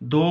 2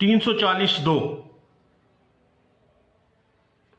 340(2)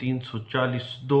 340(2)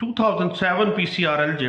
2007 PCRLJ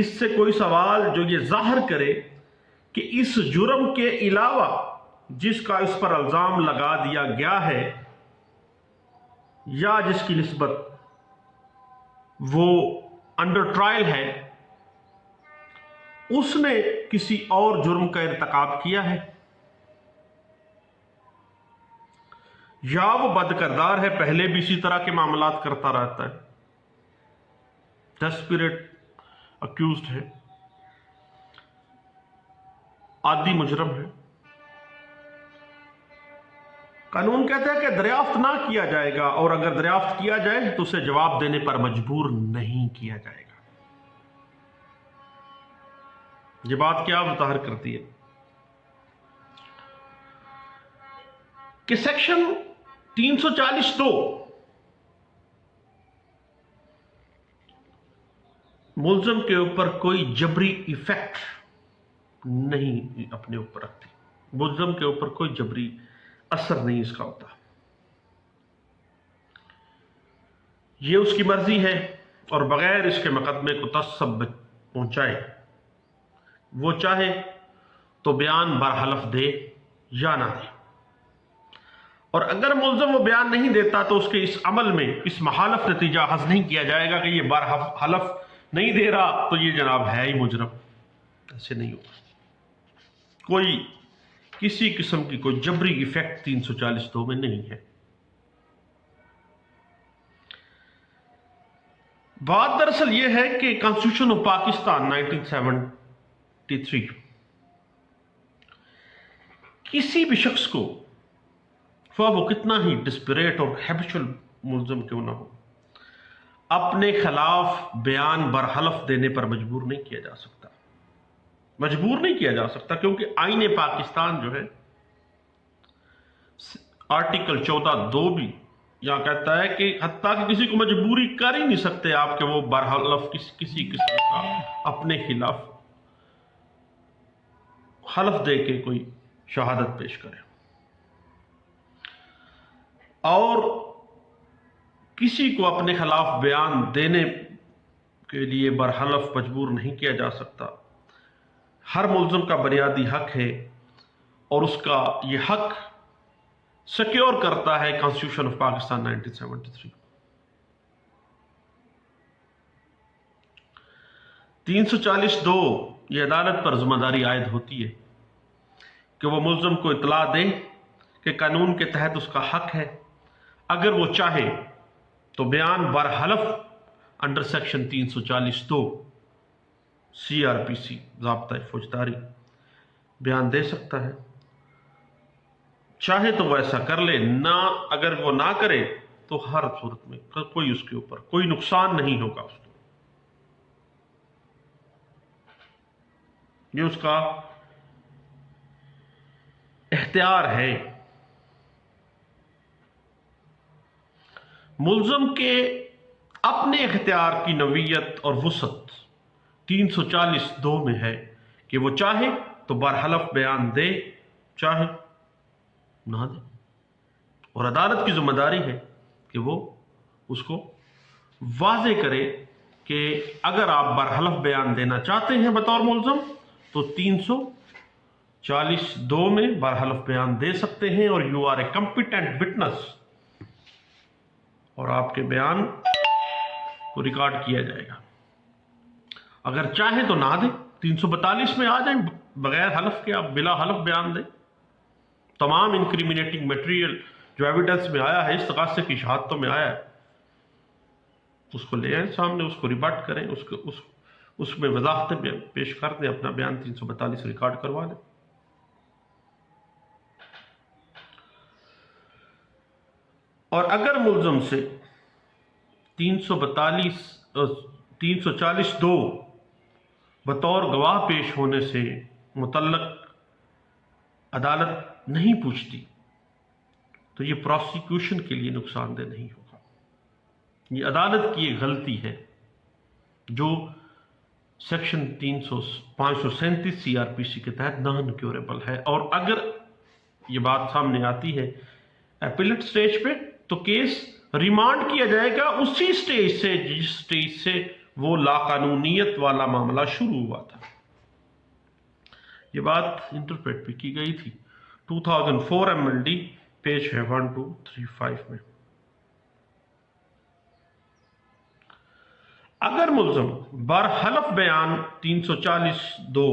اس سے کوئی سوال جو یہ ظاہر کرے کہ اس جرم کے علاوہ جس کا اس پر الزام لگا دیا گیا ہے یا جس کی نسبت وہ انڈر ٹرائل ہے، اس نے کسی اور جرم کا ارتکاب کیا ہے، یا وہ بد کردار ہے، پہلے بھی اسی طرح کے معاملات کرتا رہتا ہے، ڈیسپریٹ اکیوزڈ ہے، عادی مجرم ہے، قانون کہتا ہے کہ دریافت نہ کیا جائے گا، اور اگر دریافت کیا جائے تو اسے جواب دینے پر مجبور نہیں کیا جائے گا۔ یہ بات کیا ظاہر کرتی ہے کہ سیکشن 340(2) ملزم کے اوپر کوئی جبری ایفیکٹ نہیں اپنے اوپر رکھتی، ملزم کے اوپر کوئی جبری اثر نہیں اس کا ہوتا، یہ اس کی مرضی ہے، اور بغیر اس کے مقدمے کو تسبب پہنچائے وہ چاہے تو بیان برحلف دے یا نہ دے، اور اگر ملزم وہ بیان نہیں دیتا تو اس کے اس عمل میں اس محالف نتیجہ اخذ نہیں کیا جائے گا کہ یہ برحلف نہیں دے رہا تو یہ جناب ہے ہی مجرم، ایسے نہیں ہوگا، کوئی کسی قسم کی کوئی جبری ایفیکٹ 340(2) میں نہیں ہے۔ بات دراصل یہ ہے کہ کانسٹیٹیوشن آف پاکستان 1973 کسی بھی شخص کو خواہ وہ کتنا ہی ڈسپریٹ اور ہیبچول ملزم کیوں نہ ہو اپنے خلاف بیان برحلف دینے پر مجبور نہیں کیا جا سکتا، کیونکہ آئین پاکستان جو ہے آرٹیکل 14(2) بھی یہاں کہتا ہے کہ حتیٰ کہ کسی کو مجبوری کر ہی نہیں سکتے آپ کہ وہ برحلف کسی قسم کا اپنے خلاف حلف دے کے کوئی شہادت پیش کرے، اور کسی کو اپنے خلاف بیان دینے کے لیے برحلف مجبور نہیں کیا جا سکتا۔ ہر ملزم کا بنیادی حق ہے، اور اس کا یہ حق سیکیور کرتا ہے کانسٹیٹیوشن آف پاکستان 1973۔ 340(2) یہ عدالت پر ذمہ داری عائد ہوتی ہے کہ وہ ملزم کو اطلاع دے کہ قانون کے تحت اس کا حق ہے، اگر وہ چاہے تو بیان برحلف انڈر سیکشن 340(2) CRPC ضابطہ فوجداری بیان دے سکتا ہے، چاہے تو وہ ایسا کر لے، اگر وہ نہ کرے تو ہر صورت میں کوئی اس کے اوپر کوئی نقصان نہیں ہوگا، اس کو یہ اس کا اختیار ہے۔ ملزم کے اپنے اختیار کی نوعیت اور وسعت 340(2) میں ہے کہ وہ چاہے تو برحلف بیان دے، چاہے نہ دے، اور عدالت کی ذمہ داری ہے کہ وہ اس کو واضح کرے کہ اگر آپ برحلف بیان دینا چاہتے ہیں بطور ملزم تو 340(2) میں برحلف بیان دے سکتے ہیں، اور you are a competent witness, اور آپ کے بیان کو ریکارڈ کیا جائے گا۔ اگر چاہیں تو نہ دیں، 342 میں آ جائیں، بغیر حلف کے آپ بلا حلف بیان دیں، تمام انکریمنیٹنگ میٹیریل جو ایویڈنس میں آیا ہے، استغاثے کی شہادتوں میں آیا ہے، اس کو لے آئیں سامنے، اس کو ریبٹ کریں، اس میں وضاحتیں پیش کر دیں، اپنا بیان 342 ریکارڈ کروا لیں۔ اور اگر ملزم سے 340(2) بطور گواہ پیش ہونے سے متعلق عدالت نہیں پوچھتی تو یہ پروسیکیوشن کے لیے نقصان دہ نہیں ہوگا، یہ عدالت کی ایک غلطی ہے جو سیکشن 537 CRPC کے تحت نان کیوریبل ہے، اور اگر یہ بات سامنے آتی ہے اپیلٹ سٹیج پہ تو کیس ریمانڈ کیا جائے گا اسی سٹیج سے جس سٹیج سے وہ لاقانونیت والا معاملہ شروع ہوا تھا۔ یہ بات انٹرپریٹ بھی کی گئی تھی 2004 MLD پیج ہے 1235 میں۔ اگر ملزم برحلف بیان 340(2)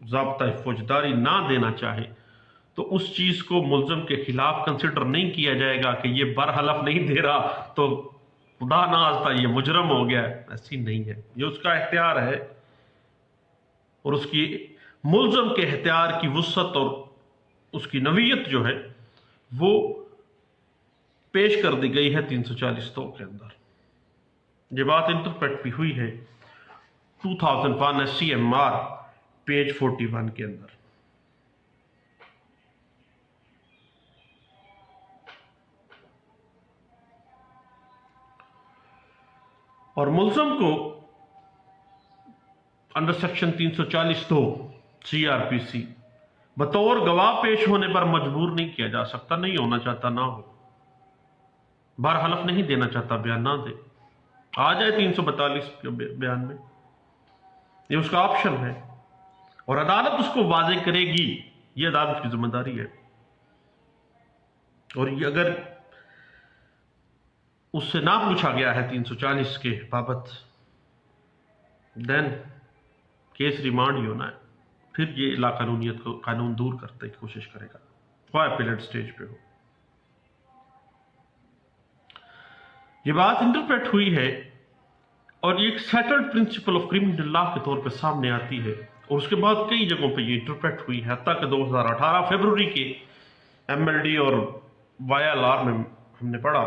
ضابطہ فوجداری نہ دینا چاہے تو اس چیز کو ملزم کے خلاف کنسیڈر نہیں کیا جائے گا کہ یہ برحلف نہیں دے رہا تو خدا ناخواستہ یہ مجرم ہو گیا ہے۔ ایسی نہیں ہے، یہ اس کا اختیار ہے، اور اس کی ملزم کے اختیار کی وسعت اور اس کی نوعیت جو ہے وہ پیش کر دی گئی ہے 340(2) کے اندر۔ یہ بات انٹرپریٹ بھی ہوئی ہے 2001 SCMR پیج 41 کے اندر۔ اور ملزم کو انڈر سیکشن 340(2) CRPC بطور گواہ پیش ہونے پر مجبور نہیں کیا جا سکتا، نہیں ہونا چاہتا نہ ہو، برحلف نہیں دینا چاہتا بیان نہ دے، آ جائے 342 کے بیان میں، یہ اس کا آپشن ہے، اور عدالت اس کو واضح کرے گی، یہ عدالت کی ذمہ داری ہے۔ اور یہ اگر اس سے نہ پوچھا گیا ہے 340 کے بابت، دین کیس ریمانڈ ہی ہونا ہے، پھر یہ لاقانونیت کو قانون دور کرنے کی کوشش کرے گا، خواہ اپیلیٹ سٹیج پہ ہو۔ یہ بات انٹرپریٹ ہوئی ہے، اور یہ ایک settled principle of criminal law کے طور پہ سامنے آتی ہے، اور اس کے بعد کئی جگہوں پہ یہ انٹرپریٹ ہوئی ہے، حتیٰ کہ 2018 فروری کے MLD اور YLR میں ہم نے پڑھا۔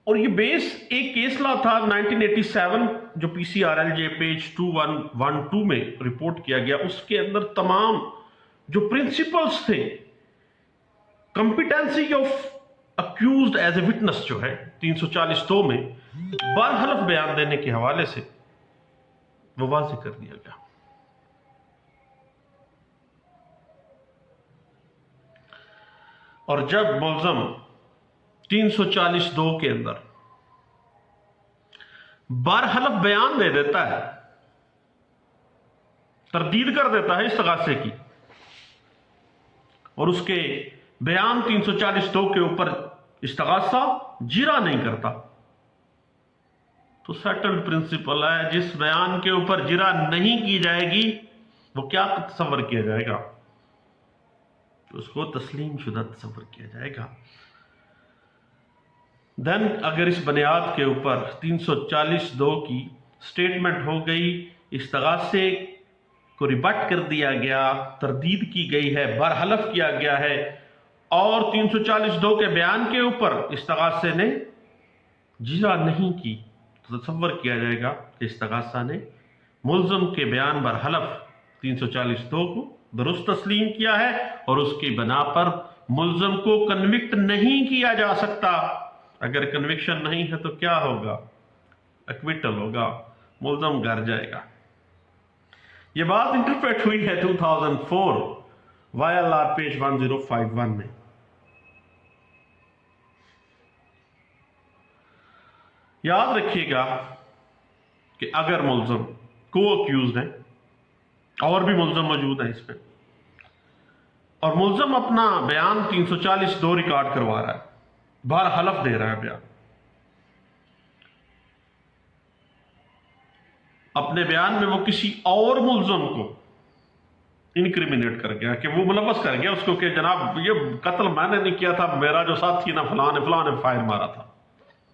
اور یہ بیس ایک کیس لا تھا 1987 جو PCRLJ پیج 2112 میں رپورٹ کیا گیا، اس کے اندر تمام جو پرنسپلز تھے competency of accused as a witness جو ہے 340(2) میں برحلف بیان دینے کے حوالے سے وہ واضح کر دیا گیا۔ اور جب ملزم 340(2) کے اندر برحلف بیان دے دیتا ہے، تردید کر دیتا ہے استغاثے کی، اور اس کے بیان 340(2) کے اوپر استغاثہ جرا نہیں کرتا، تو سیٹلڈ پرنسپل ہے جس بیان کے اوپر جرا نہیں کی جائے گی وہ کیا تصور کیا جائے گا؟ اس کو تسلیم شدہ تصور کیا جائے گا۔ دین اگر اس بنیاد کے اوپر 340(2) کی سٹیٹمنٹ ہو گئی، استغاثے کو ریبٹ کر دیا گیا، تردید کی گئی ہے، برحلف کیا گیا ہے، اور 340(2) کے بیان کے اوپر استغاثے نے جرا نہیں کی، تو تصور کیا جائے گا کہ استغاثہ نے ملزم کے بیان برحلف 340(2) کو درست تسلیم کیا ہے، اور اس کی بنا پر ملزم کو کنوکٹ نہیں کیا جا سکتا۔ اگر کنوکشن نہیں ہے تو کیا ہوگا؟ ایکویٹل ہوگا، ملزم گھر جائے گا۔ یہ بات انٹرپریٹ ہوئی ہے 2004 YLR پیج 1051 میں۔ یاد رکھیے گا کہ اگر ملزم کو اکیوزڈ ہیں، اور بھی ملزم موجود ہیں اس میں، اور ملزم اپنا بیان 340(2) ریکارڈ کروا رہا ہے، برحلف دے رہا ہے بیان، اپنے بیان میں وہ کسی اور ملزم کو انکریمنیٹ کر گیا، کہ وہ ملوث کر گیا اس کو کہ جناب یہ قتل میں نے نہیں کیا تھا، میرا جو ساتھی نا فلاں نے فائر مارا تھا،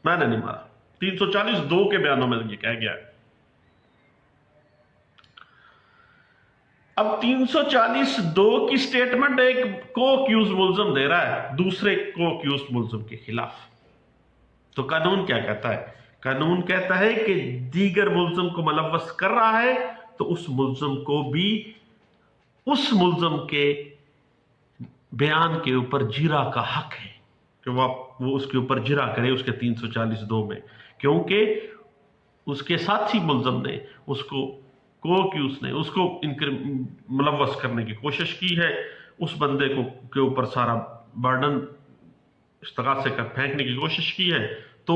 میں نے نہیں مارا۔ 340(2) کے بیانوں میں یہ کہہ گیا ہے۔ اب 340(2) کی سٹیٹمنٹ ایک کو اکیوز ملزم دے رہا ہے دوسرے کو اکیوز ملزم کے خلاف، تو قانون کیا کہتا ہے؟ قانون کہتا ہے کہ دیگر ملزم کو ملوث کر رہا ہے تو اس ملزم کو بھی اس ملزم کے بیان کے اوپر جرا کا حق ہے کہ وہ اس کے اوپر جرا کرے اس کے 340(2) میں، کیونکہ اس کے ساتھی ملزم نے اس کو کوکیوس نے اس کو ملوث کرنے کی کوشش کی ہے، اس بندے کو کے اوپر سارا برڈن استغاثے کا پھینکنے کی کوشش کی ہے، تو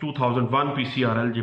2001 PCRLJ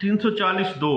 340(2)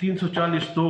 340(2)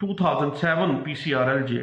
2007 PCRLJ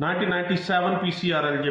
1997 PCRLJ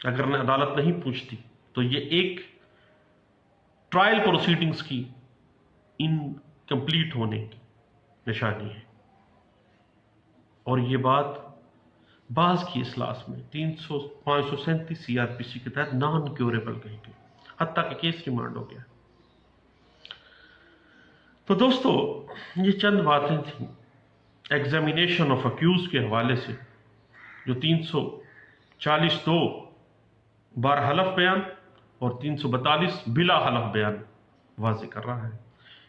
اگر عدالت نہیں پوچھتی تو یہ ایک ٹرائل پروسیڈنگز کی انکمپلیٹ ہونے کی نشانی ہے، اور یہ بات بعض کی اصلاحات میں 537 سی آر پی سی کے تحت نان کیوریبل کہیں گے، حتیٰ کہ کیس ریمانڈ ہو گیا۔ تو دوستو، یہ چند باتیں تھیں ایگزامینیشن آف اکیوز کے حوالے سے، جو 342 بار حلف بیان اور 342 بلا حلف بیان واضح کر رہا ہے۔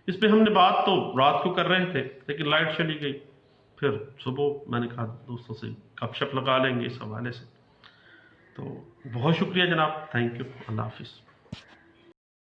اس پہ ہم نے بات تو رات کو کر رہے تھے، لیکن لائٹ چلی گئی، پھر صبح میں نے کہا دوستوں سے گپ شپ لگا لیں گے اس حوالے سے۔ تو بہت شکریہ جناب، تھینک یو، اللہ حافظ۔